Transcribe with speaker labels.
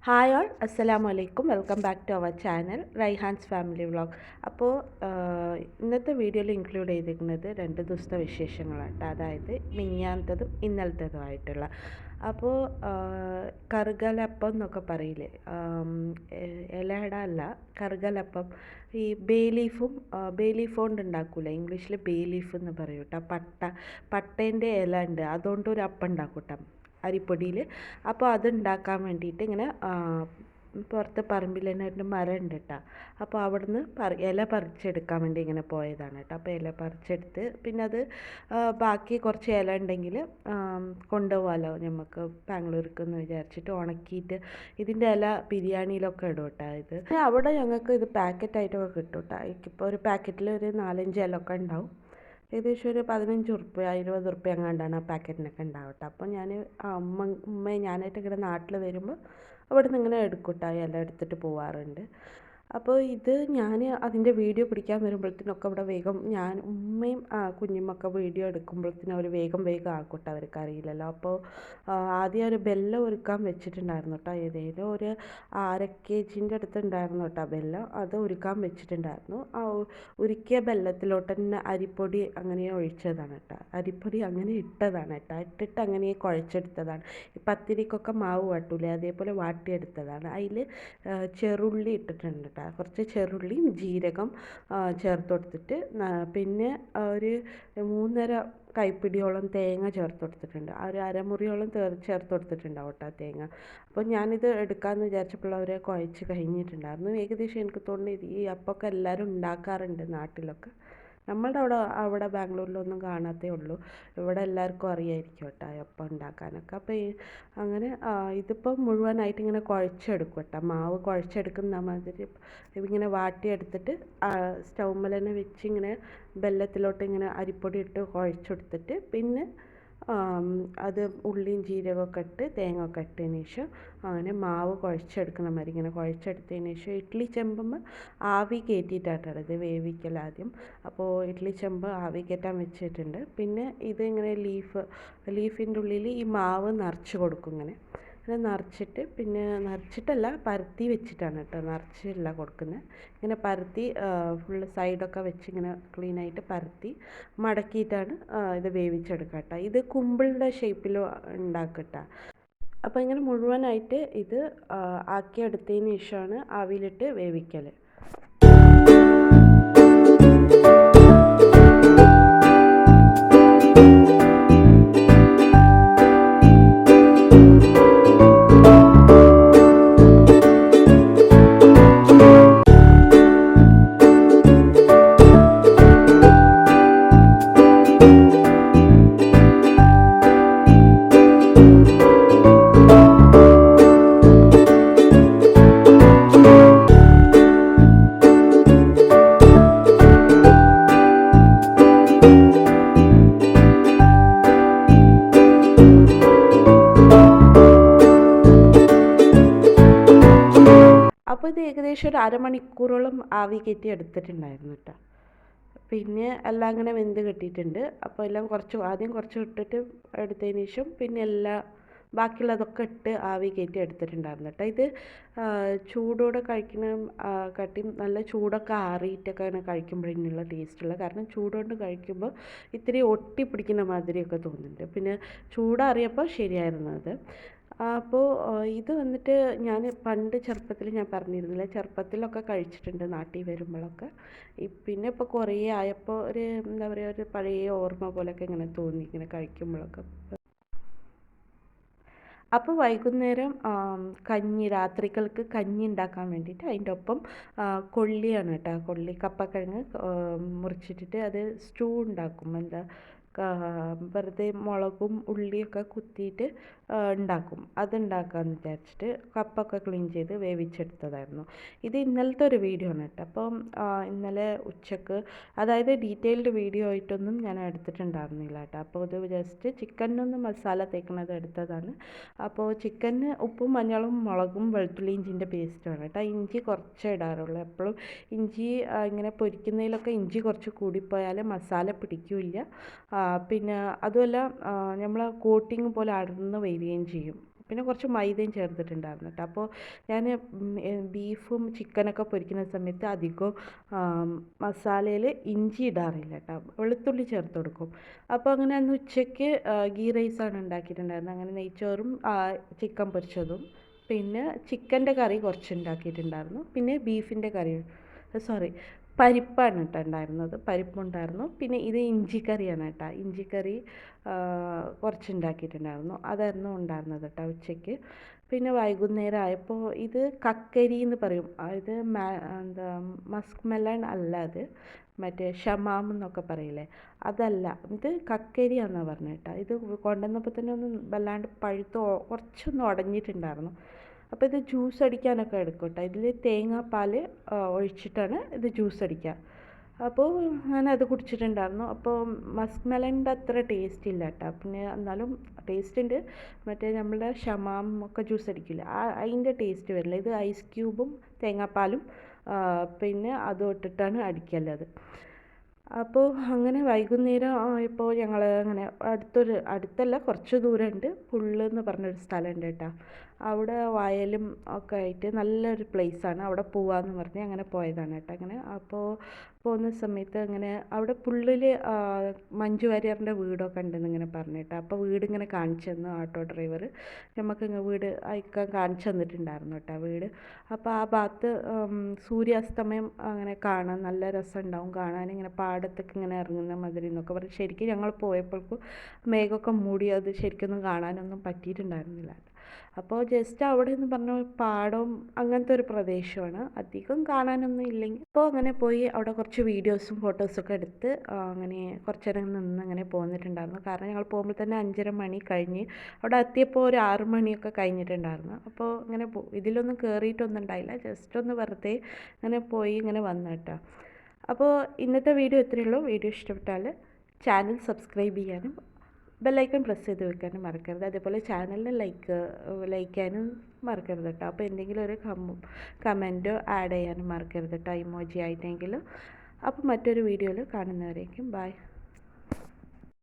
Speaker 1: Hi all, അസ്സലാമു അലൈക്കും. Welcome back to our channel Raihan's family vlog. അപ്പോൾ ഇന്നത്തെ വീഡിയോയിൽ ഇൻക്ലൂഡ് ചെയ്തിരിക്കുന്നത് 2 ദിവസത്തെ വിശേഷങ്ങളാണ്. അതായത് മിനിഞ്ഞാന്നത്തതും ഇന്നലത്തേതുമായിട്ടുള്ള. അപ്പോൾ കറുകലപ്പം എന്നൊക്കെ പറയില്ലേ, ഇലയട അല്ല, കറുകലപ്പം. ഈ ബേ ലീഫ് കൊണ്ട് ഉണ്ടാക്കൂല, ഇംഗ്ലീഷിൽ ബേ ലീഫ് എന്ന് പറയും കേട്ടോ. പട്ടേൻ്റെ ഇല ഉണ്ട്, അതുകൊണ്ട് ഒരു അപ്പം ഉണ്ടാക്കും കേട്ടോ, അരിപ്പൊടിയിൽ. അപ്പോൾ അതുണ്ടാക്കാൻ വേണ്ടിയിട്ട് ഇങ്ങനെ പുറത്ത് പറമ്പിൽ തന്നെ ഒരു മരം ഉണ്ട് കേട്ടോ. അപ്പോൾ അവിടുന്ന് ഇല പറിച്ചെടുക്കാൻ വേണ്ടി ഇങ്ങനെ പോയതാണ് കേട്ടോ. അപ്പോൾ ഇല പറിച്ചെടുത്ത് പിന്നെ അത് ബാക്കി കുറച്ച് ഇല ഉണ്ടെങ്കിൽ കൊണ്ടുപോകാമല്ലോ നമുക്ക് ബാംഗ്ലൂർക്ക് എന്ന് വിചാരിച്ചിട്ട് ഉണക്കിയിട്ട് ഇതിൻ്റെ ഇല ബിരിയാണിയിലൊക്കെ ഇടും കേട്ടോ. ഇത് അവിടെ ഞങ്ങൾക്ക് ഇത് പാക്കറ്റായിട്ടൊക്കെ കിട്ടും കേട്ടോ. ഇപ്പോൾ ഒരു പാക്കറ്റിൽ ഒരു 4-5 ഇലയൊക്കെ ഉണ്ടാവും. ഏകദേശം ഒരു 15 ഉറുപ്പ്യ 20 ഉറുപ്പ്യ എങ്ങാണ്ടാണ് ആ പാക്കറ്റിനൊക്കെ ഉണ്ടാവട്ടെ. അപ്പോൾ ഞാൻ ഉമ്മയും ഞാനായിട്ട് ഇങ്ങനെ നാട്ടിൽ വരുമ്പോൾ അവിടെ നിന്ന് ഇങ്ങനെ എടുക്കും കേട്ടോ, ഇല എടുത്തിട്ട് പോവാറുണ്ട്. അപ്പോൾ ഇത് ഞാൻ അതിൻ്റെ വീഡിയോ പിടിക്കാൻ വരുമ്പോഴത്തേനൊക്കെ അവിടെ വേഗം ഉമ്മയും കുഞ്ഞുമൊക്കെ വീഡിയോ എടുക്കുമ്പോഴത്തേനും അവർ വേഗം ആക്കട്ടെ, അവർക്ക് അറിയില്ലല്ലോ. അപ്പോൾ ആദ്യം ഒരു ബെല്ലം ഒരുക്കാൻ വെച്ചിട്ടുണ്ടായിരുന്നു കേട്ടോ. ഏതെങ്കിലും ഒരു 1/2 kg അടുത്തുണ്ടായിരുന്നു കേട്ടോ ബെല്ലം. അത് ഒരുക്കാൻ വെച്ചിട്ടുണ്ടായിരുന്നു. ആ ഉരുക്കിയ ബെല്ലത്തിലോട്ട് തന്നെ അരിപ്പൊടി അങ്ങനെ ഒഴിച്ചതാണ് കേട്ടോ. അരിപ്പൊടി അങ്ങനെ ഇട്ടതാണ് കേട്ടോ. ഇട്ടിട്ട് അങ്ങനെ കുഴച്ചെടുത്തതാണ്. ഈ പത്തിരിക്കൊക്കെ മാവ് വാട്ടൂലേ, അതേപോലെ വാട്ടിയെടുത്തതാണ്. അതിൽ ചെറുള്ളി ഇട്ടിട്ടുണ്ട് കേട്ടോ. കുറച്ച് ചെറുള്ളിയും ജീരകം ചേർത്ത് കൊടുത്തിട്ട് പിന്നെ ഒരു 3.5 കൈപ്പിടിയോളം തേങ്ങ ചേർത്ത് കൊടുത്തിട്ടുണ്ട്. ഒരു അരമുറിയോളം ചേർത്ത് കൊടുത്തിട്ടുണ്ടാവും കേട്ടോ തേങ്ങ. അപ്പോൾ ഞാനിത് എടുക്കാമെന്ന് വിചാരിച്ചപ്പോൾ അവരെ കുഴച്ച് കഴിഞ്ഞിട്ടുണ്ടായിരുന്നു. ഏകദേശം എനിക്ക് തോന്നുന്നു ഈ അപ്പമൊക്കെ എല്ലാവരും ഉണ്ടാക്കാറുണ്ട് നാട്ടിലൊക്കെ. നമ്മളുടെ അവിടെ ബാംഗ്ലൂരിലൊന്നും കാണാത്തേ ഉള്ളൂ. ഇവിടെ എല്ലാവർക്കും അറിയായിരിക്കും കേട്ടോ അപ്പം ഉണ്ടാക്കാനൊക്കെ. അപ്പോൾ അങ്ങനെ ഇതിപ്പോൾ മുഴുവനായിട്ട് ഇങ്ങനെ കുഴച്ചെടുക്കും കേട്ടോ. മാവ് കുഴച്ചെടുക്കുന്ന മാതിരി ഇങ്ങനെ വാട്ടിയെടുത്തിട്ട് സ്റ്റൗമ്മൽ തന്നെ വെച്ച് ഇങ്ങനെ ബെല്ലത്തിലോട്ട് ഇങ്ങനെ അരിപ്പൊടി ഇട്ട് കുഴച്ചെടുത്തിട്ട് പിന്നെ അത് ഉള്ളിയും ജീരകമൊക്കെ ഇട്ട് തേങ്ങ ഒക്കെ ഇട്ടതിന് ശേഷം അങ്ങനെ മാവ് കുഴച്ചെടുക്കുന്ന മാതിരി ഇങ്ങനെ കുഴച്ചെടുത്തതിന് ശേഷം ഇഡ്ഡലി ചെമ്പുമ്പോൾ ആവി കയറ്റിയിട്ടാണ് ഇത് വേവിക്കൽ ആദ്യം. അപ്പോൾ ഇഡ്ഡലി ചെമ്പ് ആവി കയറ്റാൻ വെച്ചിട്ടുണ്ട്. പിന്നെ ഇത് ഇങ്ങനെ ലീഫിൻ്റെ ഉള്ളിൽ ഈ മാവ് നിറച്ച് കൊടുക്കും. ഇങ്ങനെ നിറച്ചിട്ട് പിന്നെ നിറച്ചിട്ടല്ല, പരത്തി വെച്ചിട്ടാണ് കേട്ടോ, നിറച്ചല്ല കൊടുക്കുന്നത്. ഇങ്ങനെ പരത്തി ഫുള്ള് സൈഡൊക്കെ വെച്ച് ഇങ്ങനെ ക്ലീനായിട്ട് പരത്തി മടക്കിയിട്ടാണ് ഇത് വേവിച്ചെടുക്കുക കേട്ടോ. ഇത് കുമ്പിളിൻ്റെ ഷേപ്പിൽ ഉണ്ടാക്കട്ടോ. അപ്പോൾ ഇങ്ങനെ മുഴുവനായിട്ട് ഇത് ആക്കിയെടുത്തതിന് ശേഷമാണ് ആവിയിലിട്ട് വേവിക്കൽ. അപ്പോൾ ഇത് ഏകദേശം ഒരു അരമണിക്കൂറോളം ആവി കയറ്റി എടുത്തിട്ടുണ്ടായിരുന്നു കേട്ടോ. പിന്നെ എല്ലാം അങ്ങനെ വെന്ത് കിട്ടിയിട്ടുണ്ട്. അപ്പോൾ എല്ലാം ആദ്യം കുറച്ച് ഇട്ടിട്ട് എടുത്തതിന് ശേഷം പിന്നെ ബാക്കിയുള്ളതൊക്കെ ഇട്ട് ആവി കയറ്റി എടുത്തിട്ടുണ്ടായിരുന്നു കേട്ടോ. ഇത് ചൂടോടെ കഴിക്കുന്ന നല്ല ചൂടൊക്കെ ആറിയിട്ടൊക്കെ അങ്ങനെ കഴിക്കുമ്പോഴേനുള്ള ടേസ്റ്റുള്ള, കാരണം ചൂടുകൊണ്ട് കഴിക്കുമ്പോൾ ഇത്തിരി ഒട്ടി പിടിക്കുന്ന മാതിരിയൊക്കെ തോന്നുന്നുണ്ട്. പിന്നെ ചൂടാറിയപ്പോൾ ശരിയായിരുന്നു അത്. അപ്പോൾ ഇത് വന്നിട്ട് ഞാൻ പണ്ട് ചെറുപ്പത്തിൽ ഞാൻ പറഞ്ഞിരുന്നില്ല, ചെറുപ്പത്തിലൊക്കെ കഴിച്ചിട്ടുണ്ട് നാട്ടിൽ വരുമ്പോഴൊക്കെ. പിന്നെ ഇപ്പോൾ കുറേ ആയപ്പോൾ ഒരു എന്താ പറയുക, ഒരു പഴയ ഓർമ്മ പോലെയൊക്കെ ഇങ്ങനെ തോന്നി ഇങ്ങനെ കഴിക്കുമ്പോഴൊക്കെ. അപ്പോൾ വൈകുന്നേരം രാത്രികൾക്ക് കഞ്ഞി ഉണ്ടാക്കാൻ വേണ്ടിയിട്ട് അതിൻ്റെ ഒപ്പം കൊള്ളിയാണ് കേട്ടോ. കപ്പക്കിഴങ്ങ് മുറിച്ചിട്ടിട്ട് അത് സ്റ്റൂ ഉണ്ടാക്കും. വെറുതെ മുളകും ഉള്ളിയൊക്കെ കുത്തിയിട്ട് ഉണ്ടാക്കും. അതുണ്ടാക്കാമെന്ന് വിചാരിച്ചിട്ട് കപ്പൊക്കെ ക്ലീൻ ചെയ്ത് വേവിച്ചെടുത്തതായിരുന്നു. ഇത് ഇന്നലത്തെ ഒരു വീഡിയോ ആണ് കേട്ടോ. അപ്പം ഇന്നലെ ഉച്ചക്ക്, അതായത് ഡീറ്റെയിൽഡ് വീഡിയോ ആയിട്ടൊന്നും ഞാൻ എടുത്തിട്ടുണ്ടായിരുന്നില്ല കേട്ടോ. അപ്പോൾ ഇത് ജസ്റ്റ് ചിക്കനൊന്ന് മസാല തേക്കുന്നത് എടുത്തതാണ്. അപ്പോൾ ചിക്കന് ഉപ്പും മഞ്ഞളും മുളകും വെളുത്തുള്ളി ഇഞ്ചിൻ്റെ പേസ്റ്റുമാണ് കേട്ടോ. ഇഞ്ചി കുറച്ചേ ഇടാറുള്ളൂ. എപ്പോഴും ഇഞ്ചി ഇങ്ങനെ പൊരിക്കുന്നതിലൊക്കെ ഇഞ്ചി കുറച്ച് കൂടിപ്പോയാൽ മസാല പിടിക്കില്ല. പിന്നെ അതുമല്ല നമ്മൾ കോട്ടിങ് പോലെ അടർന്ന് വരികയും ചെയ്യും. പിന്നെ കുറച്ച് മൈദയും ചേർത്തിട്ടുണ്ടായിരുന്നു കേട്ടോ. അപ്പോൾ ഞാൻ ബീഫും ചിക്കനൊക്കെ പൊരിക്കുന്ന സമയത്ത് അധികം മസാലയിൽ ഇഞ്ചി ഇടാറില്ല കേട്ടോ, വെളുത്തുള്ളി ചേർത്ത് കൊടുക്കും. അപ്പോൾ അങ്ങനെ അന്ന് ഉച്ചയ്ക്ക് ഗീ റൈസാണ് ഉണ്ടാക്കിയിട്ടുണ്ടായിരുന്നത്. അങ്ങനെ നെയ്ച്ചോറും ചിക്കൻ പൊരിച്ചതും പിന്നെ ചിക്കൻ്റെ കറി കുറച്ച് ഉണ്ടാക്കിയിട്ടുണ്ടായിരുന്നു. പിന്നെ ബീഫിൻ്റെ കറി, സോറി, പരിപ്പാണ് കേട്ടോ ഉണ്ടായിരുന്നത്, പരിപ്പുണ്ടായിരുന്നു. പിന്നെ ഇത് ഇഞ്ചിക്കറിയാണ് കേട്ടോ, ഇഞ്ചിക്കറി കുറച്ച് ഉണ്ടാക്കിയിട്ടുണ്ടായിരുന്നു, അതായിരുന്നു ഉണ്ടായിരുന്നത് കേട്ടോ ഉച്ചയ്ക്ക്. പിന്നെ വൈകുന്നേരം ആയപ്പോൾ ഇത് കക്കരി എന്ന് പറയും, ഇത് എന്താ മസ്ക് മെലൺ അല്ല, അത് മറ്റേ ഷമാം എന്നൊക്കെ പറയില്ലേ, അതല്ല, ഇത് കക്കരിയാണെന്നാണ് പറഞ്ഞത് കേട്ടോ. ഇത് കൊണ്ടുവന്നപ്പോൾ തന്നെ ഒന്ന് വല്ലാണ്ട് പഴുത്ത് കുറച്ചൊന്ന് ഉടഞ്ഞിട്ടുണ്ടായിരുന്നു. അപ്പോൾ ഇത് ജ്യൂസ് അടിക്കാനൊക്കെ എടുക്കും കേട്ടോ. ഇതിൽ തേങ്ങാപ്പാൽ ഒഴിച്ചിട്ടാണ് ഇത് ജ്യൂസ് അടിക്കുക. അപ്പോൾ ഞാനത് കുടിച്ചിട്ടുണ്ടായിരുന്നു. അപ്പോൾ മസ്ക് മെലൻ്റെ അത്ര ടേസ്റ്റ് ഇല്ല കേട്ടോ, പിന്നെ എന്നാലും ടേസ്റ്റ് ഉണ്ട്. മറ്റേ നമ്മളുടെ ഷമാം ഒക്കെ ജ്യൂസ് അടിക്കില്ല, അതിൻ്റെ ടേസ്റ്റ് വരില്ല. ഇത് ഐസ് ക്യൂബും തേങ്ങാപ്പാലും പിന്നെ അതും ഇട്ടിട്ടാണ് അടിക്കല്ലത്. അപ്പോൾ അങ്ങനെ വൈകുന്നേരം ആയപ്പോൾ ഞങ്ങൾ അങ്ങനെ അടുത്തല്ല, കുറച്ച് ദൂരമുണ്ട്, പുള്ള് എന്ന് പറഞ്ഞൊരു സ്ഥലമുണ്ട് കേട്ടോ. അവിടെ വയലും ഒക്കെ ആയിട്ട് നല്ലൊരു പ്ലേസാണ്, അവിടെ പോവാമെന്ന് പറഞ്ഞ് അങ്ങനെ പോയതാണ് കേട്ടോ. അങ്ങനെ അപ്പോൾ പോകുന്ന സമയത്ത് അങ്ങനെ അവിടെ പുള്ളിൽ മഞ്ജു വാര്യറിൻ്റെ വീടൊക്കെ ഉണ്ടെന്ന് ഇങ്ങനെ പറഞ്ഞു കേട്ടോ. അപ്പോൾ വീട് ഇങ്ങനെ കാണിച്ചു തന്നു ഓട്ടോ ഡ്രൈവർ, നമുക്ക് ഇങ്ങനെ വീട് അയക്കാൻ കാണിച്ചു തന്നിട്ടുണ്ടായിരുന്നു കേട്ടോ വീട്. അപ്പോൾ ആ ഭാഗത്ത് സൂര്യാസ്തമയം അങ്ങനെ കാണാൻ നല്ല രസമുണ്ടാവും കാണാൻ, ഇങ്ങനെ പാടത്തൊക്കെ ഇങ്ങനെ ഇറങ്ങുന്ന മാതിരി എന്നൊക്കെ പറഞ്ഞ്. ശരിക്കും ഞങ്ങൾ പോയപ്പോഴേക്കും മേഘമൊക്കെ മൂടി, അത് ശരിക്കൊന്നും കാണാനൊന്നും പറ്റിയിട്ടുണ്ടായിരുന്നില്ല. അപ്പോൾ ജസ്റ്റ് അവിടെ എന്ന് പറഞ്ഞാൽ പാടവും അങ്ങനത്തെ ഒരു പ്രദേശമാണ്, അധികം കാണാനൊന്നും ഇല്ലെങ്കിൽ. അപ്പോൾ അങ്ങനെ പോയി അവിടെ കുറച്ച് വീഡിയോസും ഫോട്ടോസൊക്കെ എടുത്ത് അങ്ങനെ കുറച്ച് നേരം നിന്ന് അങ്ങനെ പോന്നിട്ടുണ്ടായിരുന്നു. കാരണം ഞങ്ങൾ പോകുമ്പോൾ തന്നെ 5:30 മണി കഴിഞ്ഞ്, അവിടെ എത്തിയപ്പോൾ ഒരു 6 മണിയൊക്കെ കഴിഞ്ഞിട്ടുണ്ടായിരുന്നു. അപ്പോൾ ഇങ്ങനെ ഇതിലൊന്നും കയറിയിട്ടൊന്നും ഉണ്ടായില്ല, ജസ്റ്റ് ഒന്ന് വെറുതെ ഇങ്ങനെ പോയി ഇങ്ങനെ വന്നു കേട്ടോ. അപ്പോൾ ഇന്നത്തെ വീഡിയോ ഇത്രയേ ഉള്ളൂ. വീഡിയോ ഇഷ്ടപ്പെട്ടാൽ ചാനൽ സബ്സ്ക്രൈബ് ചെയ്യാനും ബെല്ലൈക്കൺ പ്രസ് ചെയ്ത് വെക്കാനും മറക്കരുത്. അതേപോലെ ചാനലിന് ലൈക്ക് ചെയ്യാനും മറക്കരുത് കേട്ടോ. അപ്പോൾ എന്തെങ്കിലും ഒരു കമൻറ്റോ ആഡ് ചെയ്യാനും മറക്കരുത് കേട്ടോ, ഇമോജി ആയിട്ടെങ്കിലും. അപ്പോൾ മറ്റൊരു വീഡിയോയിൽ കാണുന്നവരേക്കും ബൈ.